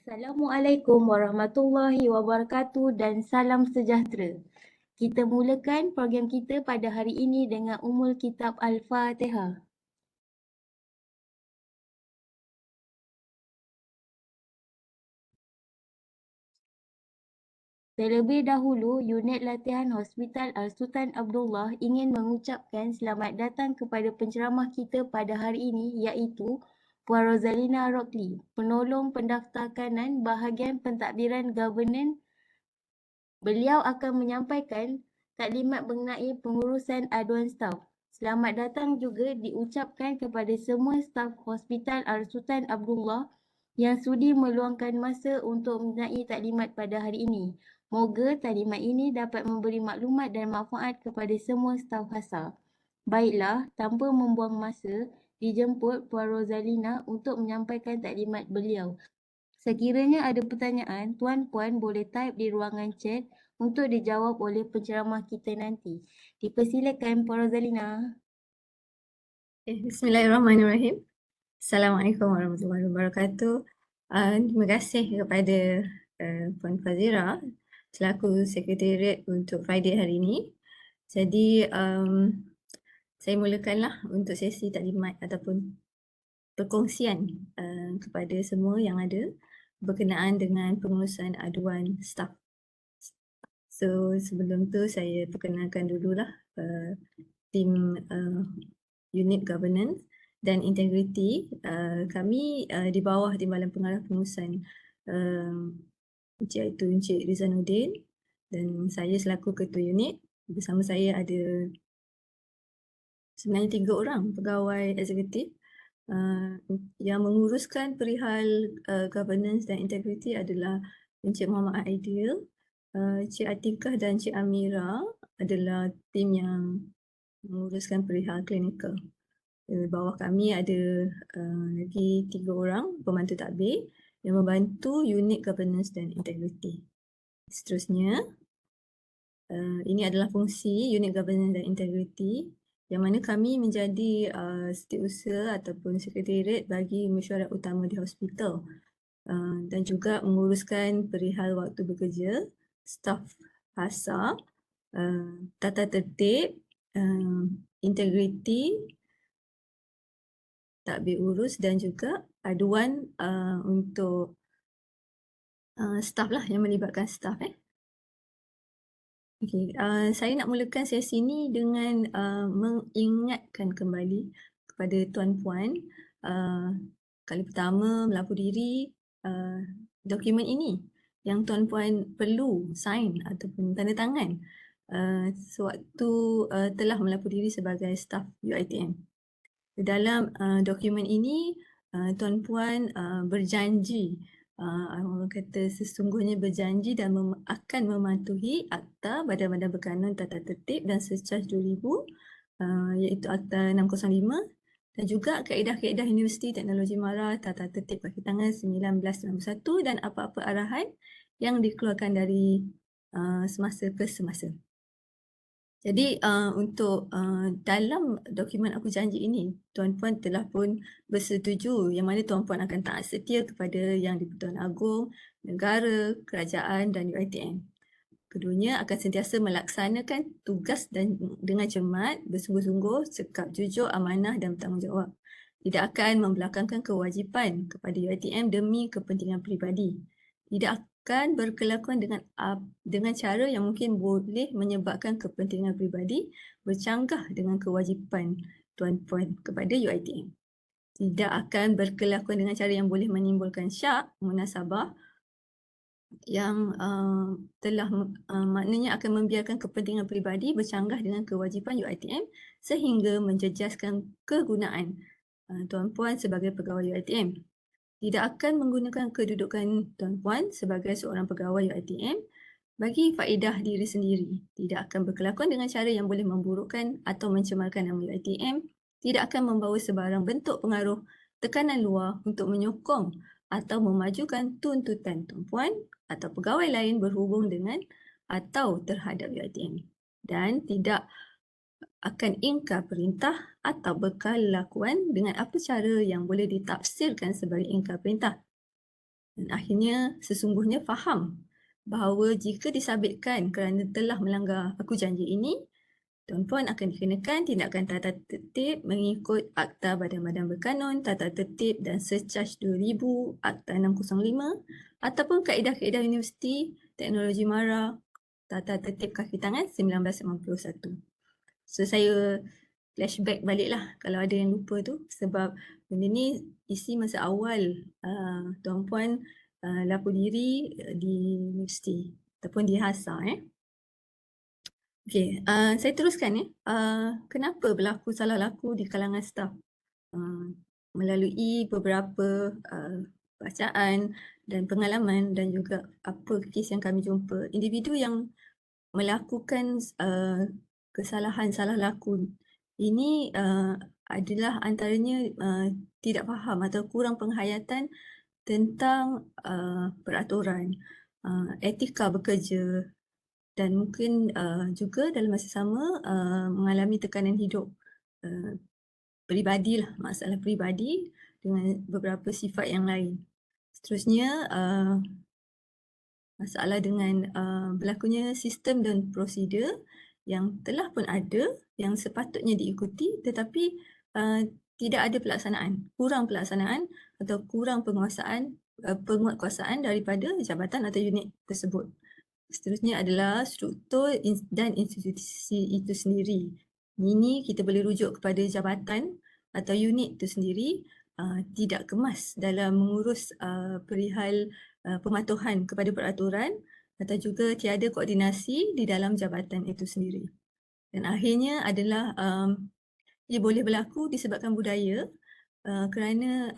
Assalamualaikum warahmatullahi wabarakatuh dan salam sejahtera. Kita mulakan program kita pada hari ini dengan Ummul Kitab Al-Fatihah. Terlebih dahulu, unit latihan Hospital Al-Sultan Abdullah ingin mengucapkan selamat datang kepada penceramah kita pada hari ini iaitu Puan Rozalina Rockli, penolong pendaftar kanan bahagian pentadbiran governance. Beliau akan menyampaikan taklimat mengenai pengurusan aduan staf. Selamat datang juga diucapkan kepada semua staf Hospital Al-Sultan Abdullah yang sudi meluangkan masa untuk mengenai taklimat pada hari ini. Moga taklimat ini dapat memberi maklumat dan manfaat kepada semua staf HASA. Baiklah, tanpa membuang masa, dijemput Puan Rozalina untuk menyampaikan taklimat beliau. Sekiranya ada pertanyaan, tuan-puan boleh type di ruangan chat untuk dijawab oleh penceramah kita nanti. Dipersilakan Puan Rozalina. Bismillahirrahmanirrahim. Assalamualaikum warahmatullahi wabarakatuh. Terima kasih kepada Puan Fazira selaku Sekretariat untuk Friday hari ini. Jadi saya mulakanlah untuk sesi taklimat ataupun perkongsian kepada semua yang ada berkenaan dengan pengurusan aduan staf. So sebelum tu saya perkenalkan dululah tim unit governance dan integriti. Kami di bawah Timbalan Pengarah Pengurusan iaitu Encik Rizanuddin dan saya selaku ketua unit. Bersama saya ada sebenarnya 3 orang pegawai eksekutif yang menguruskan perihal governance dan integriti adalah Encik Muhammad Aidil, Encik Atikah dan Encik Amira adalah tim yang menguruskan perihal klinikal. Di bawah kami ada lagi 3 orang pembantu tadbir yang membantu unit governance dan integriti. Seterusnya, ini adalah fungsi unit governance dan integriti yang mana kami menjadi setiausaha ataupun sekretariat bagi mesyuarat utama di hospital dan juga menguruskan perihal waktu bekerja, staf HASA, tata tertib, integriti, tadbir urus dan juga aduan untuk staf lah yang melibatkan staf. Okay, saya nak mulakan sesi ini dengan mengingatkan kembali kepada tuan-puan kali pertama melapor diri dokumen ini yang tuan-puan perlu sign ataupun tanda tangan sewaktu telah melapor diri sebagai staf UiTM. Dalam dokumen ini tuan-puan berjanji, orang kata sesungguhnya berjanji dan akan mematuhi Akta Badan-Badan Berkanun Tata Tertib dan Secas 2000 iaitu Akta 605 dan juga kaedah-kaedah Universiti Teknologi Mara Tata Tertib Kaki Tangan 1991 dan apa-apa arahan yang dikeluarkan dari semasa ke semasa. Jadi untuk dalam dokumen aku janji ini, tuan-puan telah pun bersetuju yang mana tuan-puan akan taat setia kepada Yang di-Pertuan Agong, negara, kerajaan dan UiTM. Keduanya akan sentiasa melaksanakan tugas dan dengan cermat, bersungguh-sungguh, sekap jujur, amanah dan bertanggungjawab. Tidak akan membelakangkan kewajipan kepada UiTM demi kepentingan peribadi. Tidak akan berkelakuan dengan cara yang mungkin boleh menyebabkan kepentingan peribadi bercanggah dengan kewajipan tuan-puan kepada UiTM. Tidak akan berkelakuan dengan cara yang boleh menimbulkan syak, munasabah yang telah maknanya akan membiarkan kepentingan peribadi bercanggah dengan kewajipan UiTM sehingga menjejaskan kegunaan tuan-puan sebagai pegawai UiTM. Tidak akan menggunakan kedudukan tuan-puan sebagai seorang pegawai UiTM bagi faedah diri sendiri. Tidak akan berkelakuan dengan cara yang boleh memburukkan atau mencemarkan nama UiTM. Tidak akan membawa sebarang bentuk pengaruh tekanan luar untuk menyokong atau memajukan tuntutan tuan-puan atau pegawai lain berhubung dengan atau terhadap UiTM. Dan tidak akan ingkar perintah atau berkelakuan dengan apa cara yang boleh ditafsirkan sebagai ingkar perintah. Dan akhirnya sesungguhnya faham bahawa jika disabitkan kerana telah melanggar aku janji ini, Tuan Puan akan dikenakan tindakan tata tertib mengikut Akta Badan-Badan Berkanun, Tata Tertib dan Secaj 2000, Akta 605 ataupun Kaedah-Kaedah Universiti Teknologi MARA, Tata Tertib Kaki Tangan 1991. So saya flashback baliklah kalau ada yang lupa tu, sebab benda ni isi masa awal Tuan Puan lapor diri di universiti ataupun di HASA. Okey, saya teruskan ya. Kenapa berlaku salah laku di kalangan staf? Melalui beberapa bacaan dan pengalaman dan juga apa kes yang kami jumpa, individu yang melakukan kesalahan salah laku ini adalah antaranya tidak faham atau kurang penghayatan tentang peraturan, etika bekerja, dan mungkin juga dalam masa sama mengalami tekanan hidup peribadilah, masalah peribadi dengan beberapa sifat yang lain. Seterusnya masalah dengan berlakunya sistem dan prosedur yang telah pun ada yang sepatutnya diikuti tetapi tidak ada pelaksanaan, kurang pelaksanaan atau kurang penguatkuasaan daripada jabatan atau unit tersebut. Seterusnya adalah struktur dan institusi itu sendiri. Ini kita boleh rujuk kepada jabatan atau unit itu sendiri tidak kemas dalam mengurus perihal pematuhan kepada peraturan atau juga tiada koordinasi di dalam jabatan itu sendiri. Dan akhirnya adalah ia boleh berlaku disebabkan budaya kerana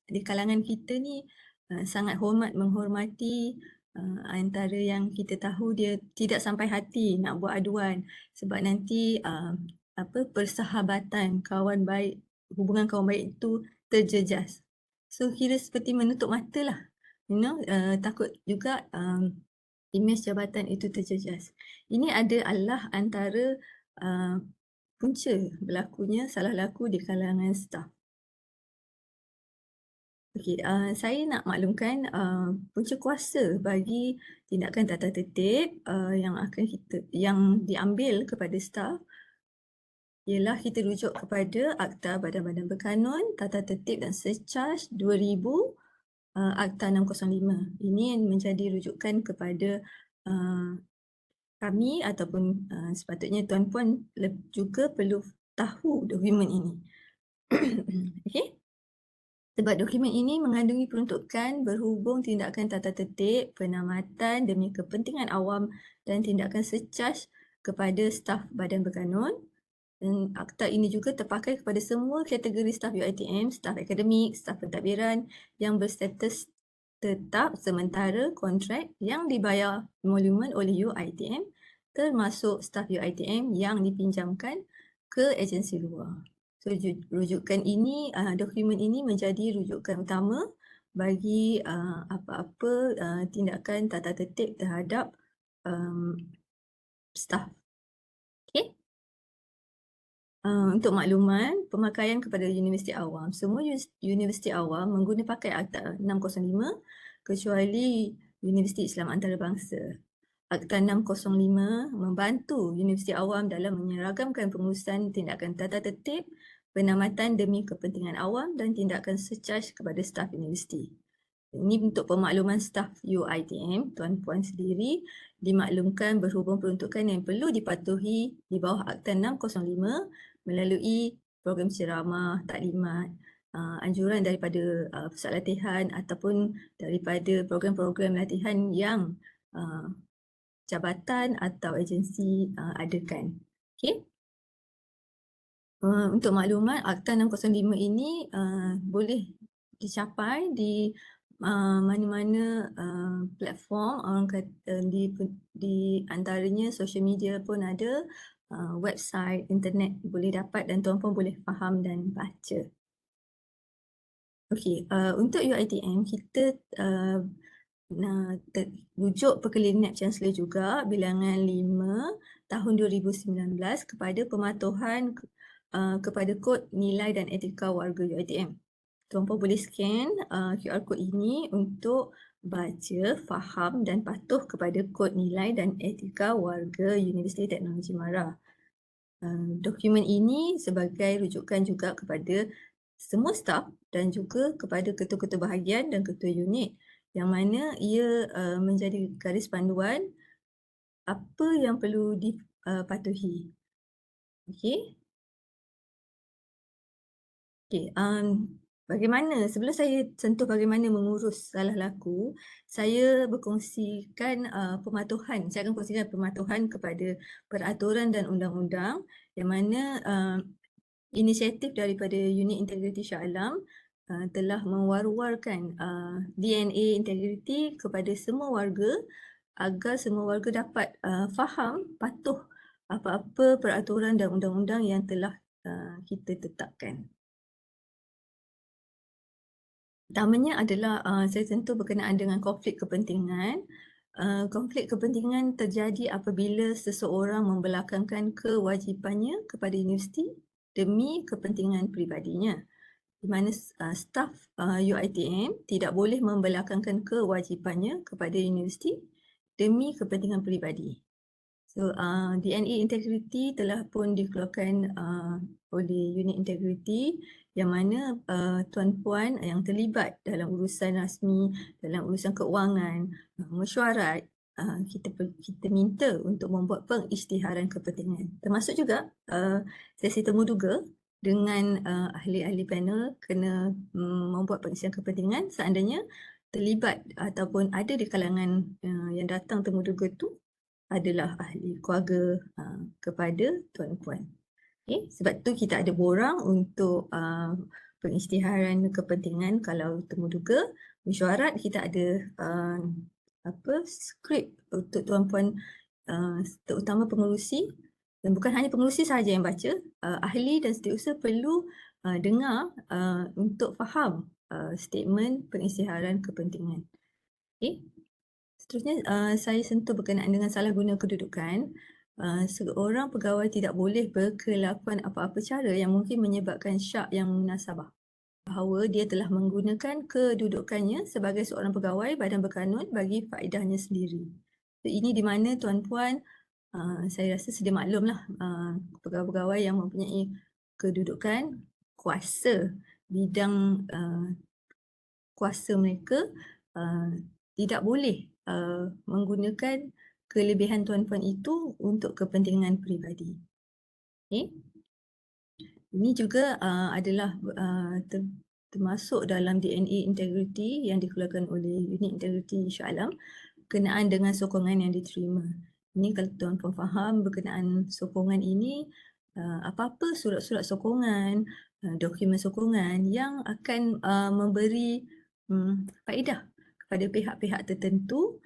di kalangan kita ni sangat menghormati antara yang kita tahu dia tidak sampai hati nak buat aduan sebab nanti persahabatan kawan baik, hubungan kawan baik itu terjejas. So kira seperti menutup mata lah, takut juga imej jabatan itu terjejas. Ini adalah antara punca berlakunya salah laku di kalangan staf. Okey, saya nak maklumkan punca kuasa bagi tindakan tata tertib yang diambil kepada staf ialah kita rujuk kepada Akta Badan-Badan Berkanun, Tata Tertib dan Secaj 2000, Akta 605. Ini yang menjadi rujukan kepada kami ataupun sepatutnya Tuan Puan juga perlu tahu dokumen ini. Okey. Sebab dokumen ini mengandungi peruntukan berhubung tindakan tata tertib, penamatan demi kepentingan awam dan tindakan secaj kepada staf Badan Berkanun. Dan akta ini juga terpakai kepada semua kategori staf UiTM, staf akademik, staf pentadbiran yang berstatus tetap sementara kontrak yang dibayar emolumen oleh UiTM, termasuk staf UiTM yang dipinjamkan ke agensi luar. So rujukan ini, dokumen ini menjadi rujukan utama bagi apa-apa tindakan tata tertib terhadap staf. Okay. Untuk makluman, pemakaian kepada universiti awam. Semua universiti awam mengguna pakai Akta 605 kecuali Universiti Islam Antarabangsa. Akta 605 membantu universiti awam dalam menyeragamkan pengurusan tindakan tata tertib, penamatan demi kepentingan awam dan tindakan secaj kepada staf universiti. Ini untuk pemakluman staf UiTM, Tuan Puan sendiri dimaklumkan berhubung peruntukan yang perlu dipatuhi di bawah Akta 605 melalui program ceramah, taklimat, anjuran daripada pusat latihan ataupun daripada program-program latihan yang jabatan atau agensi adakan. Okay. Untuk maklumat, Akta 605 ini boleh dicapai di mana-mana platform, orang kata di antaranya social media pun ada, website, internet boleh dapat dan tuan-puan boleh faham dan baca. Okey, untuk UiTM kita rujuk Perkeliling Chancellor juga bilangan 5 tahun 2019 kepada pematuhan kepada Kod Nilai dan Etika Warga UiTM. tuan-puan boleh scan QR code ini untuk baca, faham dan patuh kepada kod nilai dan etika warga Universiti Teknologi Mara. Dokumen ini sebagai rujukan juga kepada semua staf dan juga kepada ketua-ketua bahagian dan ketua unit yang mana ia menjadi garis panduan apa yang perlu dipatuhi. Okey. Okey, bagaimana sebelum saya sentuh bagaimana mengurus salah laku, saya berkongsikan pematuhan. Saya akan kongsikan pematuhan kepada peraturan dan undang-undang yang mana inisiatif daripada Unit Integriti Shah Alam telah mewar-warkan DNA integriti kepada semua warga agar semua warga dapat faham, patuh apa-apa peraturan dan undang-undang yang telah kita tetapkan. Pertamanya adalah saya tentu berkenaan dengan konflik kepentingan. Konflik kepentingan terjadi apabila seseorang membelakangkan kewajipannya kepada universiti demi kepentingan peribadinya. Di mana staf UiTM tidak boleh membelakangkan kewajipannya kepada universiti demi kepentingan peribadi. So, DNA integriti telah pun dikeluarkan oleh Unit Integriti yang mana tuan-puan yang terlibat dalam urusan rasmi, dalam urusan keuangan, mesyuarat, kita minta untuk membuat pengisytiharan kepentingan. Termasuk juga sesi temu duga dengan ahli-ahli panel kena membuat pengisytiharan kepentingan seandainya terlibat ataupun ada di kalangan yang datang temu duga tu adalah ahli keluarga kepada tuan-puan. Okay, sebab tu kita ada borang untuk pengisytiharan kepentingan kalau temu duga, mesyuarat kita ada skrip untuk tuan-puan terutama pengerusi dan bukan hanya pengerusi sahaja yang baca, ahli dan setiausaha perlu dengar untuk faham statement pengisytiharan kepentingan. Okay. Seterusnya, saya sentuh berkenaan dengan salah guna kedudukan. Seorang pegawai tidak boleh berkelakuan apa-apa cara yang mungkin menyebabkan syak yang munasabah bahawa dia telah menggunakan kedudukannya sebagai seorang pegawai badan berkanun bagi faedahnya sendiri. So, ini di mana tuan-puan, saya rasa sedia maklumlah pegawai-pegawai yang mempunyai kedudukan kuasa bidang kuasa mereka tidak boleh menggunakan kelebihan tuan-puan itu untuk kepentingan peribadi. Okay. Ini juga adalah termasuk dalam DNA integriti yang dikeluarkan oleh Unit Integriti Shah Alam berkenaan dengan sokongan yang diterima. Ini kalau tuan-puan faham berkenaan sokongan ini, apa-apa surat-surat sokongan, dokumen sokongan yang akan memberi faedah kepada pihak-pihak tertentu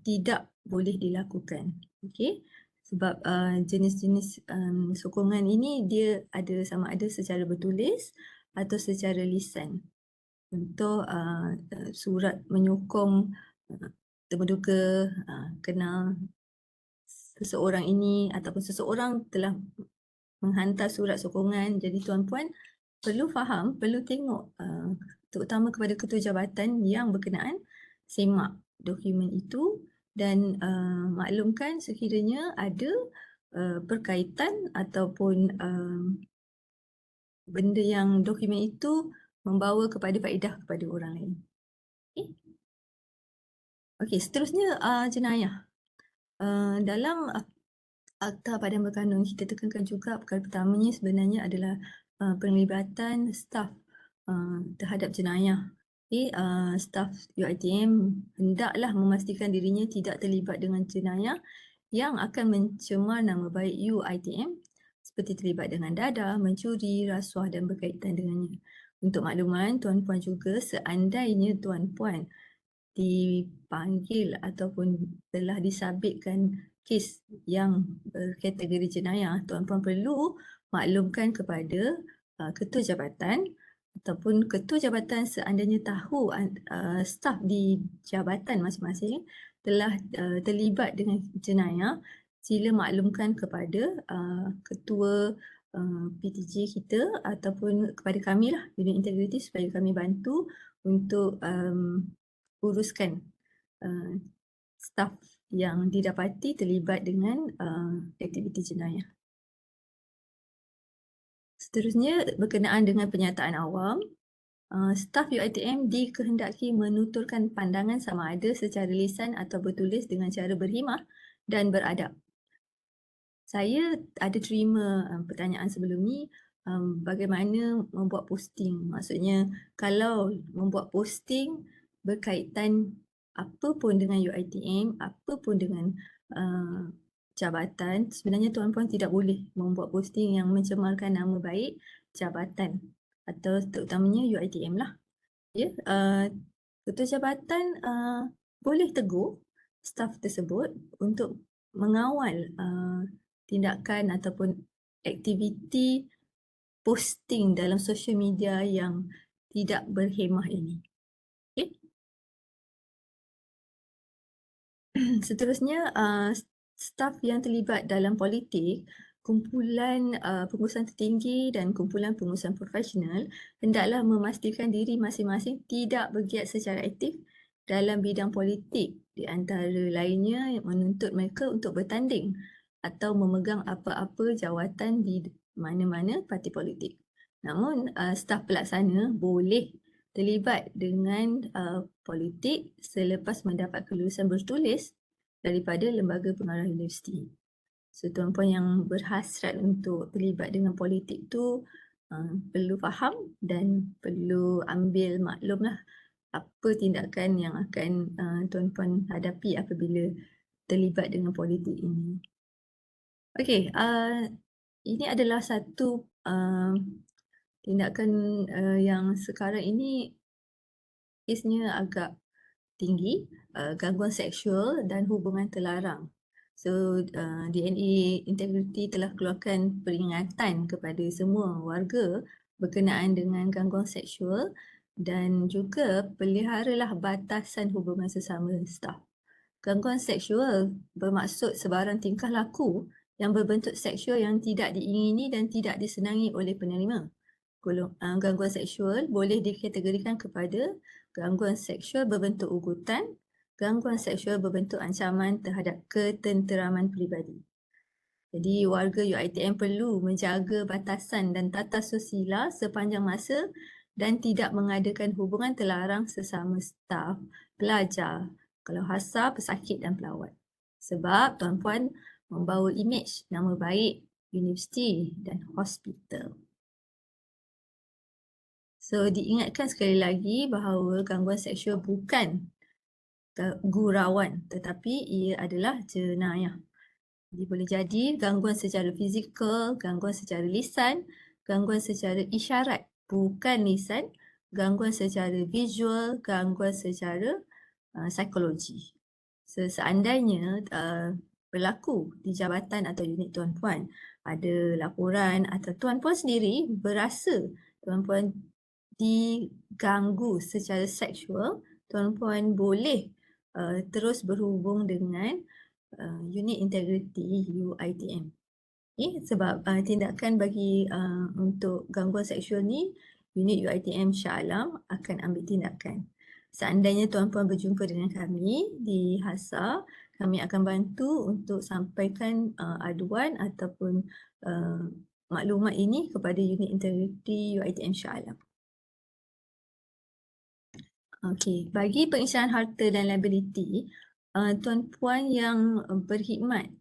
tidak boleh dilakukan. Okey. Sebab jenis-jenis sokongan ini dia ada sama ada secara bertulis atau secara lisan. Contoh surat menyokong temu duga kenal seseorang ini ataupun seseorang telah menghantar surat sokongan. Jadi tuan-puan perlu faham, perlu tengok terutama kepada ketua jabatan yang berkenaan, semak dokumen itu dan maklumkan sekiranya ada berkaitan ataupun benda yang dokumen itu membawa kepada faedah kepada orang lain. Okey, seterusnya jenayah. Dalam Akta Badan Berkanun kita tekankan juga perkara pertamanya sebenarnya adalah penglibatan staf terhadap jenayah. Okay, staf UiTM hendaklah memastikan dirinya tidak terlibat dengan jenayah yang akan mencemar nama baik UiTM seperti terlibat dengan dadah, mencuri, rasuah dan berkaitan dengannya. Untuk makluman, tuan-puan juga seandainya tuan-puan dipanggil ataupun telah disabitkan kes yang berkategori jenayah, tuan-puan perlu maklumkan kepada ketua jabatan ataupun ketua jabatan seandainya tahu staf di jabatan masing-masing telah terlibat dengan jenayah, sila maklumkan kepada ketua PTJ kita ataupun kepada kami lah, unit integriti, supaya kami bantu untuk uruskan staf yang didapati terlibat dengan aktiviti jenayah. Seterusnya, berkenaan dengan penyataan awam, staf UiTM dikehendaki menuturkan pandangan sama ada secara lisan atau bertulis dengan cara berhimah dan beradab. Saya ada terima pertanyaan sebelum ni, bagaimana membuat posting. Maksudnya kalau membuat posting berkaitan apa pun dengan UiTM, apa pun dengan jabatan, sebenarnya tuan-puan tidak boleh membuat posting yang mencemarkan nama baik jabatan atau terutamanya UiTM lah. Ya, ketua jabatan boleh tegur staf tersebut untuk mengawal tindakan ataupun aktiviti posting dalam sosial media yang tidak berhemah ini. Okay. Seterusnya, staf yang terlibat dalam politik, kumpulan pengurusan tertinggi dan kumpulan pengurusan profesional hendaklah memastikan diri masing-masing tidak bergiat secara aktif dalam bidang politik, di antara lainnya yang menuntut mereka untuk bertanding atau memegang apa-apa jawatan di mana-mana parti politik. Namun, staf pelaksana boleh terlibat dengan politik selepas mendapat kelulusan bertulis daripada lembaga pengarah universiti. So, tuan-puan yang berhasrat untuk terlibat dengan politik tu perlu faham dan perlu ambil maklum lah apa tindakan yang akan tuan-puan hadapi apabila terlibat dengan politik ini. Okey, ini adalah satu tindakan yang sekarang ini kesnya agak tinggi, gangguan seksual dan hubungan terlarang. So, DNA Integriti telah keluarkan peringatan kepada semua warga berkenaan dengan gangguan seksual dan juga peliharalah batasan hubungan sesama staf. Gangguan seksual bermaksud sebarang tingkah laku yang berbentuk seksual yang tidak diingini dan tidak disenangi oleh penerima. Gangguan seksual boleh dikategorikan kepada gangguan seksual berbentuk ugutan, gangguan seksual berbentuk ancaman terhadap ketenteraman peribadi. Jadi warga UiTM perlu menjaga batasan dan tata susila sepanjang masa dan tidak mengadakan hubungan terlarang sesama staf, pelajar, kalau hasar, pesakit dan pelawat. Sebab tuan-puan membawa imej nama baik universiti dan hospital. So, diingatkan sekali lagi bahawa gangguan seksual bukan gurauan tetapi ia adalah jenayah. Jadi boleh jadi gangguan secara fizikal, gangguan secara lisan, gangguan secara isyarat bukan lisan, gangguan secara visual, gangguan secara psikologi. Seandainya berlaku di jabatan atau unit tuan-puan ada laporan atau tuan-puan sendiri berasa tuan-puan diganggu secara seksual, tuan-puan boleh terus berhubung dengan unit integriti UiTM. Sebab tindakan bagi untuk gangguan seksual ni, unit UiTM Shah Alam akan ambil tindakan. Seandainya tuan-puan berjumpa dengan kami di HASA, kami akan bantu untuk sampaikan aduan ataupun maklumat ini kepada unit integriti UiTM Shah Alam. Okey, bagi pengisytiharan harta dan liability, tuan-puan yang berkhidmat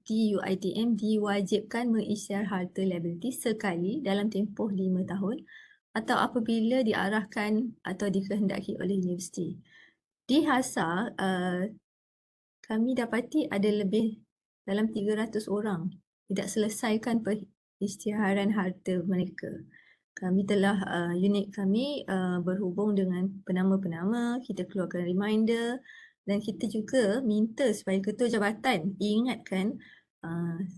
di UiTM diwajibkan mengisytihar harta liability sekali dalam tempoh 5 tahun atau apabila diarahkan atau dikehendaki oleh universiti. Di HASA, kami dapati ada lebih dalam 300 orang tidak selesaikan pengisytiharan harta mereka. Kami telah, unit kami berhubung dengan penama-penama, kita keluarkan reminder dan kita juga minta supaya ketua jabatan ingatkan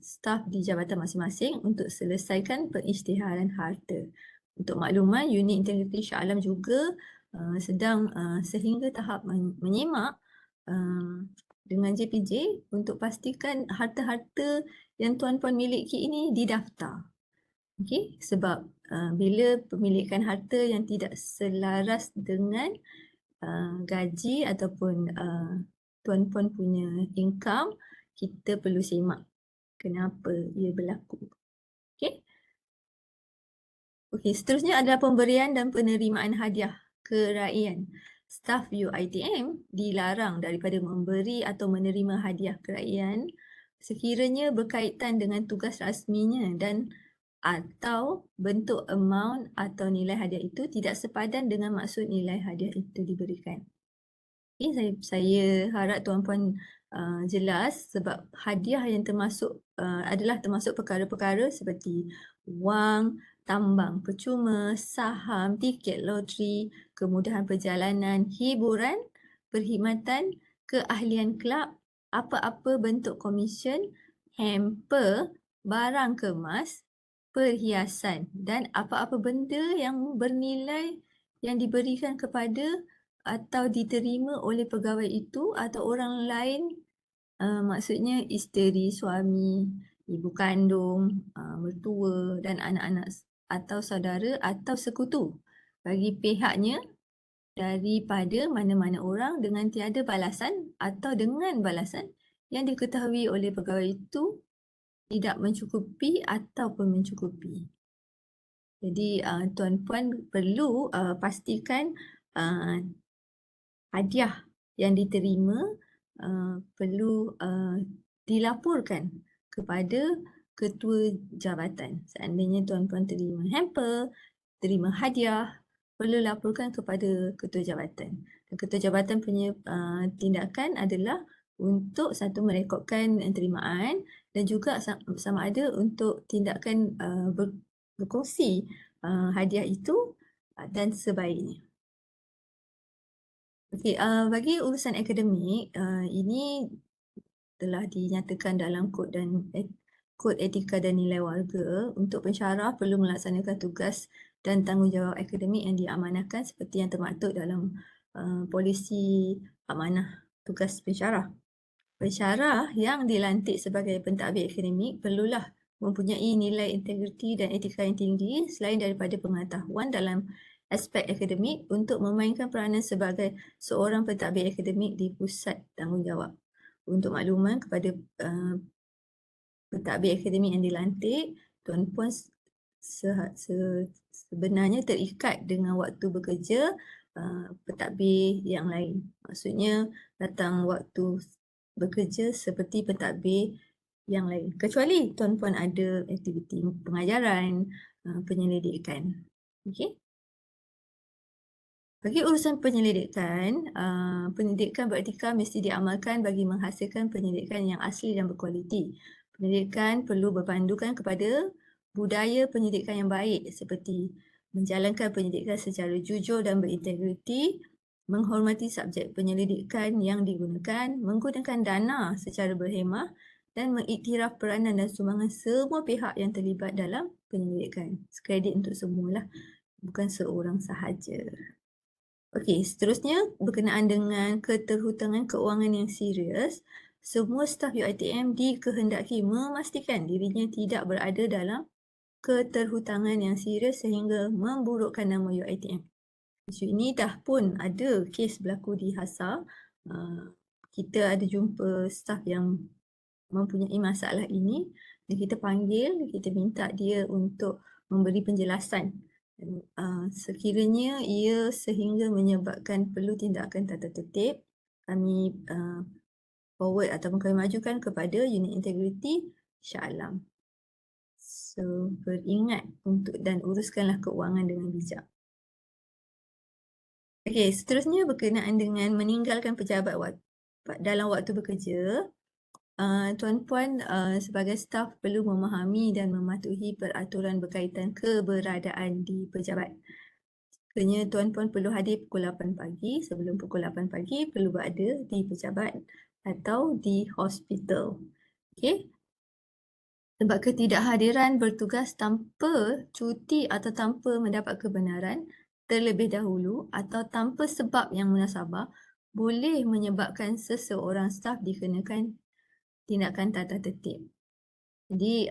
staf di jabatan masing-masing untuk selesaikan pengisytiharan harta. Untuk makluman, unit integriti Shah Alam juga sedang sehingga tahap menyimak dengan JPJ untuk pastikan harta-harta yang tuan-puan miliki ini didaftar. Okey, sebab bila pemilikan harta yang tidak selaras dengan gaji ataupun tuan-puan punya income, kita perlu semak kenapa ia berlaku. Okey. Okey, seterusnya adalah pemberian dan penerimaan hadiah keraian. Staf UiTM dilarang daripada memberi atau menerima hadiah keraian sekiranya berkaitan dengan tugas rasminya dan atau bentuk amount atau nilai hadiah itu tidak sepadan dengan maksud nilai hadiah itu diberikan. Okay, saya harap tuan-puan jelas sebab hadiah yang termasuk adalah termasuk perkara-perkara seperti wang, tambang percuma, saham, tiket loteri, kemudahan perjalanan, hiburan, perkhidmatan, keahlian kelab, apa-apa bentuk komisen, hamper, barang kemas, perhiasan dan apa-apa benda yang bernilai yang diberikan kepada atau diterima oleh pegawai itu atau orang lain, maksudnya isteri, suami, ibu kandung, mertua dan anak-anak atau saudara atau sekutu bagi pihaknya daripada mana-mana orang dengan tiada balasan atau dengan balasan yang diketahui oleh pegawai itu tidak mencukupi ataupun mencukupi. Jadi tuan-puan perlu pastikan hadiah yang diterima perlu dilaporkan kepada ketua jabatan. Seandainya tuan-puan terima hamper, terima hadiah, perlu laporkan kepada ketua jabatan. Dan ketua jabatan punya tindakan adalah untuk satu merekodkan terimaan dan juga sama ada untuk tindakan berkongsi hadiah itu dan sebaiknya. Okey, bagi urusan akademik, ini telah dinyatakan dalam kod etika dan nilai warga untuk pensyarah perlu melaksanakan tugas dan tanggungjawab akademik yang diamanahkan seperti yang termaktub dalam polisi amanah tugas pensyarah. Pensyarah yang dilantik sebagai pentadbir akademik perlulah mempunyai nilai integriti dan etika yang tinggi selain daripada pengetahuan dalam aspek akademik untuk memainkan peranan sebagai seorang pentadbir akademik di pusat tanggungjawab. Untuk makluman kepada pentadbir akademik yang dilantik, tuan-puan sebenarnya terikat dengan waktu bekerja pentadbir yang lain. Maksudnya datang waktu bekerja seperti pentadbir yang lain. Kecuali tuan-puan ada aktiviti pengajaran, penyelidikan. Okey. Bagi urusan penyelidikan, penyelidikan beretika mesti diamalkan bagi menghasilkan penyelidikan yang asli dan berkualiti. Penyelidikan perlu berpandukan kepada budaya penyelidikan yang baik seperti menjalankan penyelidikan secara jujur dan berintegriti, menghormati subjek penyelidikan yang digunakan, menggunakan dana secara berhemah dan mengiktiraf peranan dan sumbangan semua pihak yang terlibat dalam penyelidikan. Kredit untuk semualah, bukan seorang sahaja. Okey, seterusnya berkenaan dengan keterhutangan keuangan yang serius, semua staf UiTM dikehendaki memastikan dirinya tidak berada dalam keterhutangan yang serius sehingga memburukkan nama UiTM. Isu ini dah pun ada kes berlaku di HASA. Kita ada jumpa staf yang mempunyai masalah ini dan kita panggil, kita minta dia untuk memberi penjelasan. Sekiranya ia sehingga menyebabkan perlu tindakan tata tertib, kami forward ataupun kami majukan kepada unit integriti Shah Alam. So, beringat untuk dan uruskanlah keuangan dengan bijak. Okey, seterusnya berkenaan dengan meninggalkan pejabat dalam waktu bekerja. Tuan-puan sebagai staf perlu memahami dan mematuhi peraturan berkaitan keberadaan di pejabat. Sekiranya tuan-puan perlu hadir pukul 8 pagi, sebelum pukul 8 pagi perlu berada di pejabat atau di hospital. Okey. Sebab ketidakhadiran bertugas tanpa cuti atau tanpa mendapat kebenaran terlebih dahulu atau tanpa sebab yang munasabah boleh menyebabkan seseorang staf dikenakan tindakan tata tertib. Jadi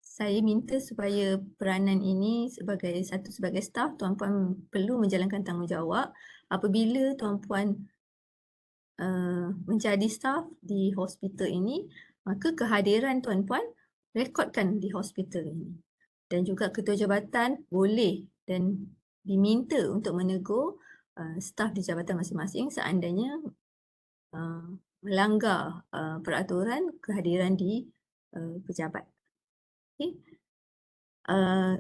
saya minta supaya peranan ini sebagai staf, tuan-puan perlu menjalankan tanggungjawab apabila tuan-puan menjadi staf di hospital ini, maka kehadiran tuan-puan rekodkan di hospital ini. Dan juga ketua jabatan boleh dan diminta untuk menegur staf di jabatan masing-masing seandainya melanggar peraturan kehadiran di pejabat. Okey.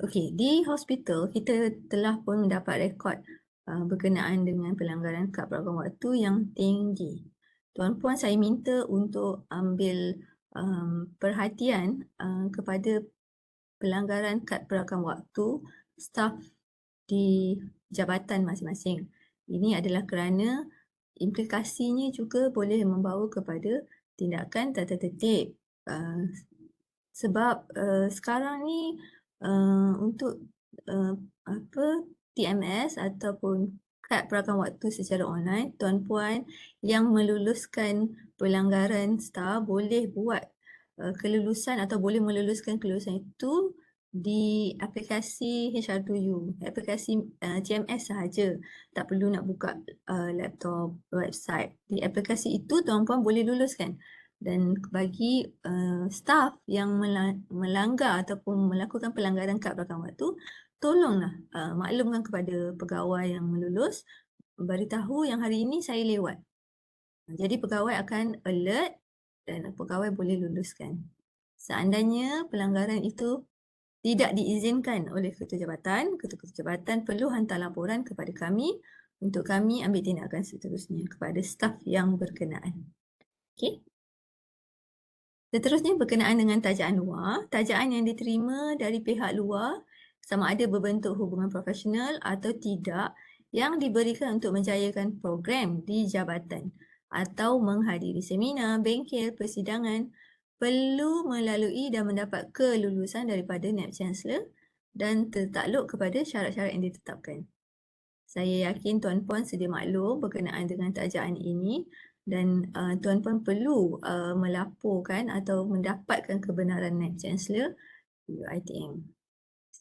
Okey, di hospital kita telah pun mendapat rekod berkenaan dengan pelanggaran kad perakuan waktu yang tinggi. Tuan-puan, saya minta untuk ambil perhatian kepada pelanggaran kad perakuan waktu staf di jabatan masing-masing. Ini adalah kerana implikasinya juga boleh membawa kepada tindakan tata tertib. Sebab sekarang ni untuk TMS ataupun kad perakuan waktu secara online, tuan-puan yang meluluskan pelanggaran staf boleh buat kelulusan atau boleh meluluskan kelulusan itu di aplikasi HR2U, aplikasi TMS sahaja. Tak perlu nak buka laptop, website. Di aplikasi itu tuan-puan boleh luluskan. Dan bagi staf yang melanggar ataupun melakukan pelanggaran kad perakuan waktu, tolonglah maklumkan kepada pegawai yang melulus, beritahu yang hari ini saya lewat. Jadi pegawai akan alert dan pegawai boleh luluskan. Seandainya pelanggaran itu tidak diizinkan oleh ketua jabatan perlu hantar laporan kepada kami untuk kami ambil tindakan seterusnya kepada staf yang berkenaan. Okey. Seterusnya berkenaan dengan tajaan luar, tajaan yang diterima dari pihak luar sama ada berbentuk hubungan profesional atau tidak yang diberikan untuk menjayakan program di jabatan atau menghadiri seminar, bengkel, persidangan perlu melalui dan mendapat kelulusan daripada Naib Chancellor dan tertakluk kepada syarat-syarat yang ditetapkan. Saya yakin tuan-puan sedia maklum berkenaan dengan tajaan ini dan tuan-puan perlu melaporkan atau mendapatkan kebenaran Naib Chancellor UiTM.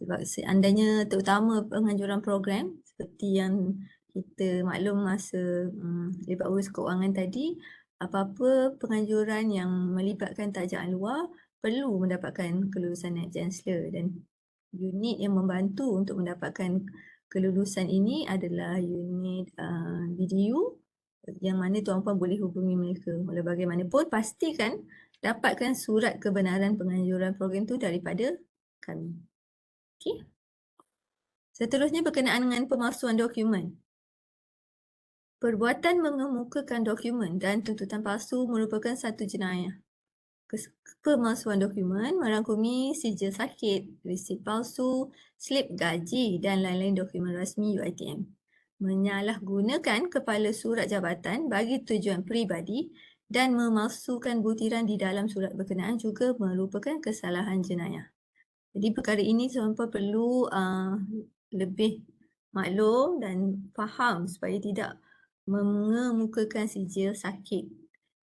Sebab seandainya terutama penganjuran program seperti yang kita maklum masa libat urus keuangan tadi, apa-apa penganjuran yang melibatkan tajaan luar perlu mendapatkan kelulusan Naib Chancellor dan unit yang membantu untuk mendapatkan kelulusan ini adalah unit BDU yang mana tuan-puan boleh hubungi mereka. Walau bagaimanapun pastikan dapatkan surat kebenaran penganjuran program itu daripada kami. Okey. Seterusnya berkenaan dengan pemalsuan dokumen. Perbuatan mengemukakan dokumen dan tuntutan palsu merupakan satu jenayah. Pemalsuan dokumen merangkumi sijil sakit, resit palsu, slip gaji dan lain-lain dokumen rasmi UiTM. Menyalahgunakan kepala surat jabatan bagi tujuan peribadi dan memalsukan butiran di dalam surat berkenaan juga merupakan kesalahan jenayah. Jadi perkara ini tuan-puan perlu lebih maklum dan faham supaya tidak mengemukakan sijil sakit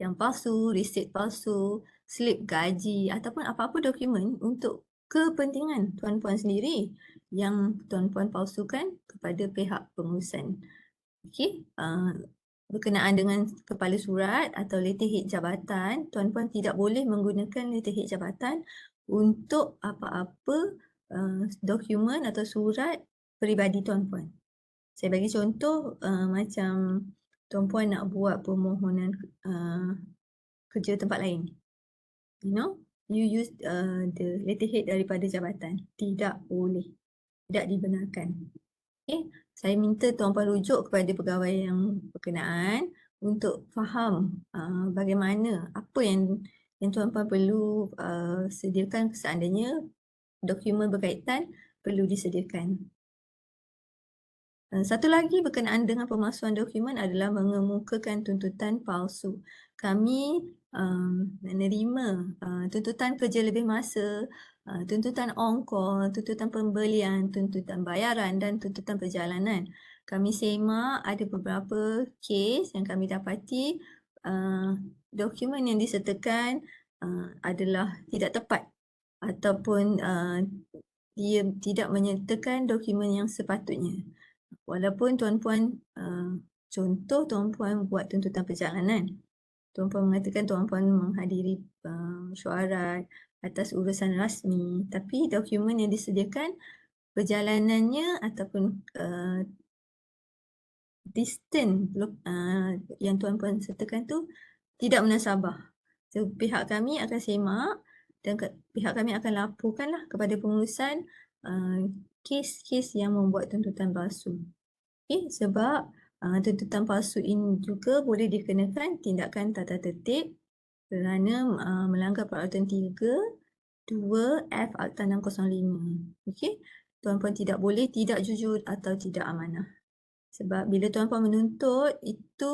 yang palsu, resit palsu, slip gaji ataupun apa-apa dokumen untuk kepentingan tuan-puan sendiri yang tuan-puan palsukan kepada pihak pengurusan. Okey, berkenaan dengan kepala surat atau letterhead jabatan, tuan-puan tidak boleh menggunakan letterhead jabatan untuk apa-apa dokumen atau surat peribadi tuan-puan. Saya bagi contoh macam tuan-puan nak buat permohonan kerja tempat lain. You use the letterhead daripada jabatan. Tidak boleh. Tidak dibenarkan. Okay. Saya minta tuan-puan rujuk kepada pegawai yang berkenaan untuk faham bagaimana, apa yang tuan-puan perlu sediakan seandainya dokumen berkaitan perlu disediakan. Satu lagi berkenaan dengan pemalsuan dokumen adalah mengemukakan tuntutan palsu. Kami menerima tuntutan kerja lebih masa, tuntutan on-call, tuntutan pembelian, tuntutan bayaran dan tuntutan perjalanan kami semak ada beberapa kes yang kami dapati dokumen yang disertakan adalah tidak tepat ataupun dia tidak menyertakan dokumen yang sepatutnya. Walaupun tuan-puan, contoh tuan-puan buat tuntutan perjalanan, tuan-puan mengatakan tuan-puan menghadiri mesyuarat atas urusan rasmi, tapi dokumen yang disediakan perjalanannya ataupun distance yang tuan-puan sertakan tu tidak munasabah. So, pihak kami akan semak dan pihak kami akan laporkanlah kepada pengurusan kes-kes yang membuat tuntutan palsu. Okay, sebab tuntutan palsu ini juga boleh dikenakan tindakan tata tertib kerana melanggar peraturan 3, 2F Akta 605. Okay, tuan-puan tidak boleh tidak jujur atau tidak amanah. Sebab bila tuan-puan menuntut itu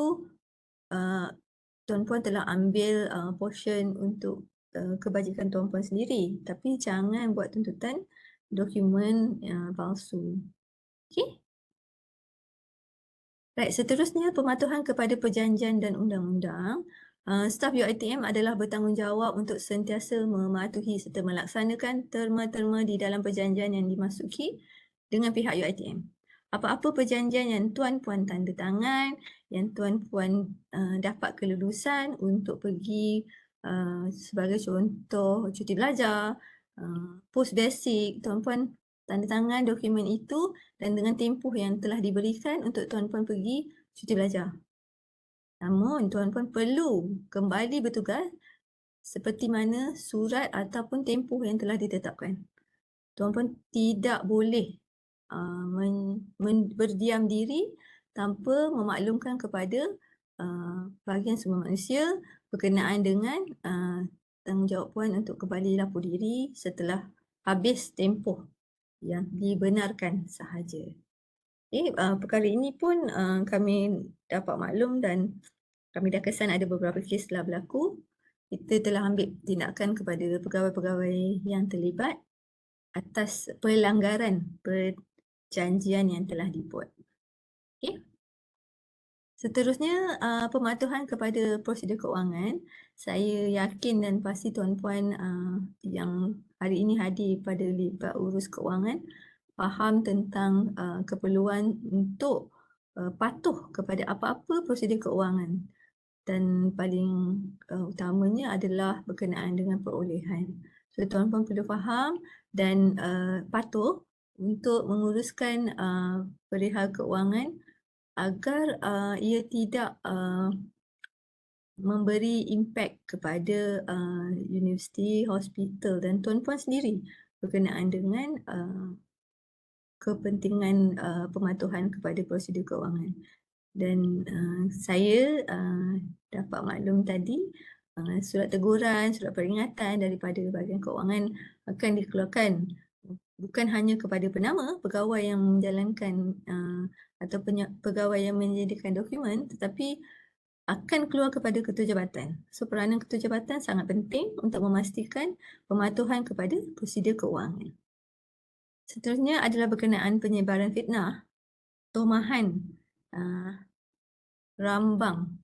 tuan-puan telah ambil portion untuk kebajikan tuan-puan sendiri, tapi jangan buat tuntutan dokumen palsu. Okey. Baik, seterusnya pematuhan kepada perjanjian dan undang-undang. Staf UiTM adalah bertanggungjawab untuk sentiasa mematuhi serta melaksanakan terma-terma di dalam perjanjian yang dimasuki dengan pihak UiTM. Apa-apa perjanjian yang tuan-puan tanda tangan, yang tuan-puan dapat kelulusan untuk pergi sebagai contoh cuti belajar, post basic, tuan-puan tanda tangan dokumen itu dan dengan tempoh yang telah diberikan untuk tuan-puan pergi cuti belajar. Namun tuan-puan perlu kembali bertugas seperti mana surat ataupun tempoh yang telah ditetapkan. Tuan-puan tidak boleh berdiam diri tanpa memaklumkan kepada bahagian semua manusia berkenaan dengan tanggungjawab puan untuk kembali lapor diri setelah habis tempoh yang dibenarkan sahaja. Okay, perkara ini pun kami dapat maklum dan kami dah kesan ada beberapa kes telah berlaku. Kita telah ambil tindakan kepada pegawai-pegawai yang terlibat atas pelanggaran perjanjian yang telah dibuat. Okay. Seterusnya, pematuhan kepada prosedur keuangan. Saya yakin dan pasti tuan-puan yang hari ini hadir pada libat urus keuangan faham tentang keperluan untuk patuh kepada apa-apa prosedur keuangan. Dan paling utamanya adalah berkenaan dengan perolehan. So, tuan-puan perlu faham dan patuh untuk menguruskan perihal keuangan agar ia tidak memberi impak kepada universiti, hospital dan tuan-puan sendiri berkenaan dengan kepentingan pematuhan kepada prosedur keuangan. Dan saya dapat maklum tadi surat teguran, surat peringatan daripada bahagian keuangan akan dikeluarkan bukan hanya kepada penama pegawai yang menjalankan atau pegawai yang menyediakan dokumen, tetapi akan keluar kepada ketua jabatan. So, peranan ketua jabatan sangat penting untuk memastikan pematuhan kepada prosedur keuangan. Seterusnya adalah berkenaan penyebaran fitnah, tomahan, rambang.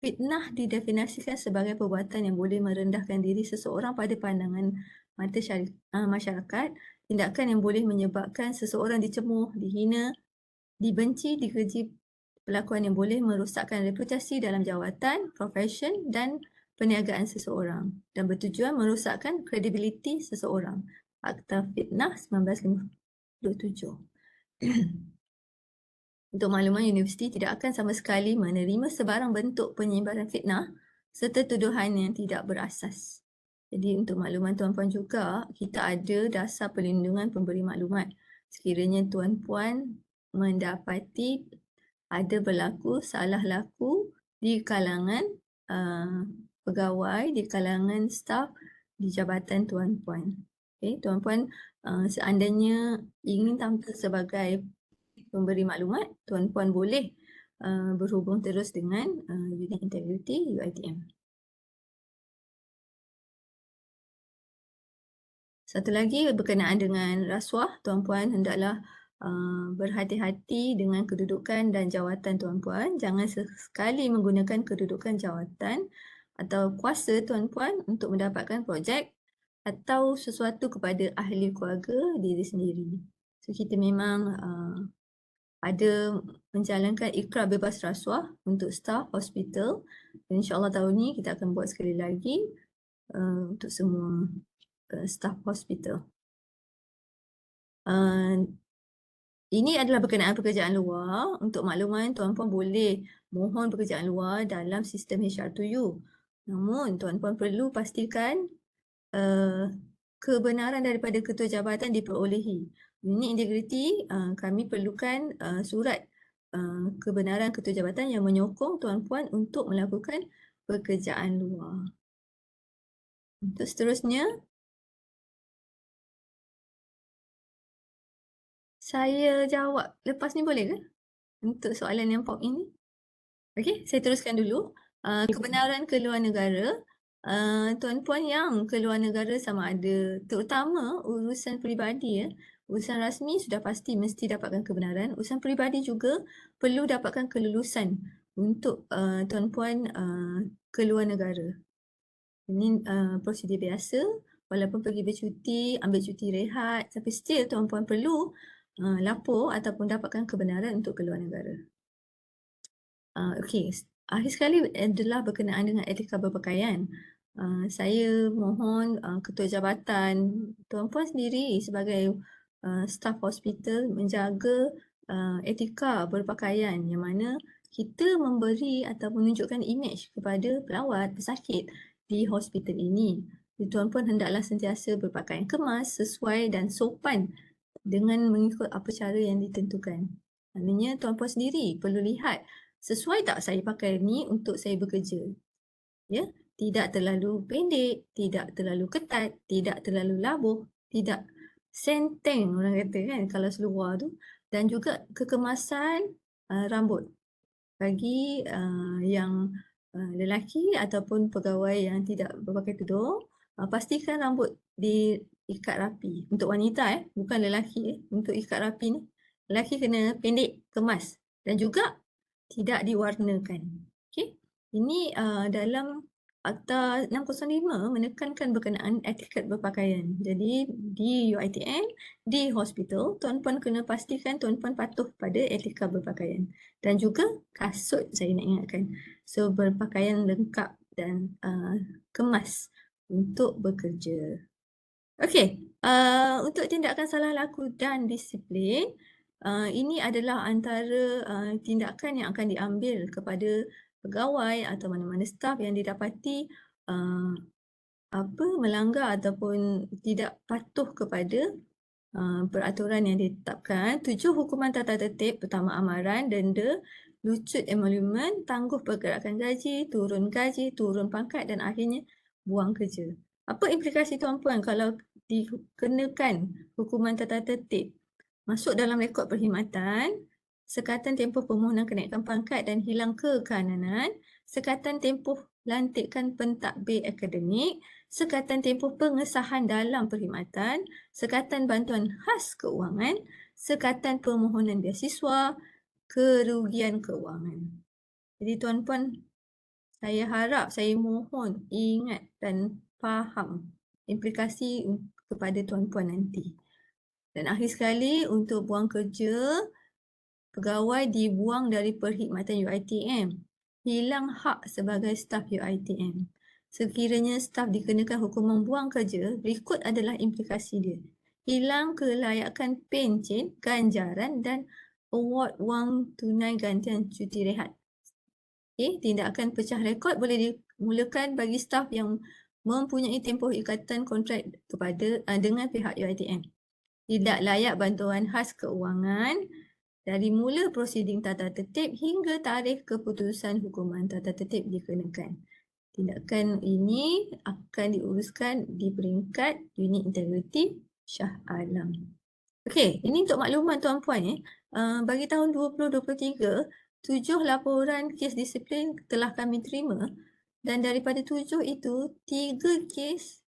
Fitnah didefinisikan sebagai perbuatan yang boleh merendahkan diri seseorang pada pandangan mata masyarakat, tindakan yang boleh menyebabkan seseorang dicemuh, dihina, dibenci, dikeji, perlakuan yang boleh merosakkan reputasi dalam jawatan, profesion dan perniagaan seseorang dan bertujuan merosakkan kredibiliti seseorang. Akta Fitnah 1957. Untuk makluman, universiti tidak akan sama sekali menerima sebarang bentuk penyebaran fitnah serta tuduhan yang tidak berasas. Jadi untuk makluman tuan-puan juga, kita ada dasar perlindungan pemberi maklumat. Sekiranya tuan-puan mendapati ada berlaku salah laku di kalangan pegawai, di kalangan staf di jabatan tuan-puan. Okay, tuan-puan seandainya ingin tampil sebagai pemberi maklumat, tuan-puan boleh berhubung terus dengan Unit Integriti UiTM. Satu lagi berkenaan dengan rasuah, tuan-puan hendaklah berhati-hati dengan kedudukan dan jawatan tuan-puan. Jangan sekali menggunakan kedudukan jawatan atau kuasa tuan-puan untuk mendapatkan projek atau sesuatu kepada ahli keluarga diri sendiri. So kita memang ada menjalankan ikrar bebas rasuah untuk staf hospital. InsyaAllah tahun ni kita akan buat sekali lagi untuk semua staf hospital. Ini adalah berkenaan pekerjaan luar. Untuk makluman, tuan-puan boleh mohon pekerjaan luar dalam sistem HR2U. Namun, tuan-puan perlu pastikan kebenaran daripada ketua jabatan diperolehi. Unit integriti, kami perlukan surat kebenaran ketua jabatan yang menyokong tuan-puan untuk melakukan pekerjaan luar. Untuk seterusnya, saya jawab lepas ni boleh ke? Untuk soalan yang pop ini. Okey, saya teruskan dulu. Kebenaran keluar negara. Tuan-puan yang keluar negara sama ada, terutama urusan peribadi, urusan rasmi sudah pasti mesti dapatkan kebenaran. Urusan peribadi juga perlu dapatkan kelulusan untuk tuan-puan keluar negara. Ini prosedur biasa. Walaupun pergi bercuti, ambil cuti rehat, tapi still tuan-puan perlu lapor ataupun dapatkan kebenaran untuk keluar negara. Okey, akhir sekali adalah berkenaan dengan etika berpakaian. Saya mohon ketua jabatan, tuan-puan sendiri sebagai staf hospital menjaga etika berpakaian yang mana kita memberi atau menunjukkan imej kepada pelawat, pesakit di hospital ini. Jadi, tuan-puan hendaklah sentiasa berpakaian kemas, sesuai dan sopan dengan mengikut apa cara yang ditentukan. Maknanya tuan-puan sendiri perlu lihat sesuai tak saya pakai ni untuk saya bekerja. Ya, tidak terlalu pendek, tidak terlalu ketat, tidak terlalu labuh, tidak senteng orang kata kan kalau seluar tu, dan juga kekemasan rambut bagi yang lelaki ataupun pegawai yang tidak berpakai tudung, pastikan rambut diikat rapi. Untuk wanita bukan lelaki untuk ikat rapi ni. Lelaki kena pendek, kemas dan juga tidak diwarnakan. Okey. Ini dalam Akta 605 menekankan berkenaan etiket berpakaian. Jadi di UiTM, di hospital, tuan-puan kena pastikan tuan-puan patuh pada etika berpakaian. Dan juga kasut, saya nak ingatkan. So berpakaian lengkap dan kemas untuk bekerja. Okey, untuk tindakan salah laku dan disiplin, ini adalah antara tindakan yang akan diambil kepada pegawai atau mana-mana staf yang didapati melanggar ataupun tidak patuh kepada peraturan yang ditetapkan. 7 hukuman tata tertib, pertama amaran, denda, lucut emolumen, tangguh pergerakan gaji, turun pangkat dan akhirnya buang kerja. Apa implikasi tuan-puan kalau dikenakan hukuman tata tertib? Masuk dalam rekod perkhidmatan, sekatan tempoh permohonan kenaikan pangkat dan hilang kekanan, sekatan tempoh lantikan pentadbir akademik, sekatan tempoh pengesahan dalam perkhidmatan, sekatan bantuan khas keuangan, sekatan permohonan beasiswa, kerugian keuangan. Jadi tuan-puan, saya harap, saya mohon ingat dan faham implikasi kepada tuan-puan nanti. Dan akhir sekali, untuk buang kerja, pegawai dibuang dari perkhidmatan UiTM. Hilang hak sebagai staf UiTM. Sekiranya staf dikenakan hukuman buang kerja, berikut adalah implikasi dia. Hilang kelayakan pencen, ganjaran dan award wang tunai gantian cuti rehat. Okay, tindakan pecah rekod boleh dimulakan bagi staf yang mempunyai tempoh ikatan kontrak dengan pihak UiTM. Tidak layak bantuan khas keuangan dari mula prosiding tata tertib hingga tarikh keputusan hukuman tata tertib dikenakan. Tindakan ini akan diuruskan di peringkat unit integriti Shah Alam. Okey, ini untuk makluman tuan-puan. Bagi tahun 2023, 7 laporan kes disiplin telah kami terima dan daripada 7 itu, 3 kes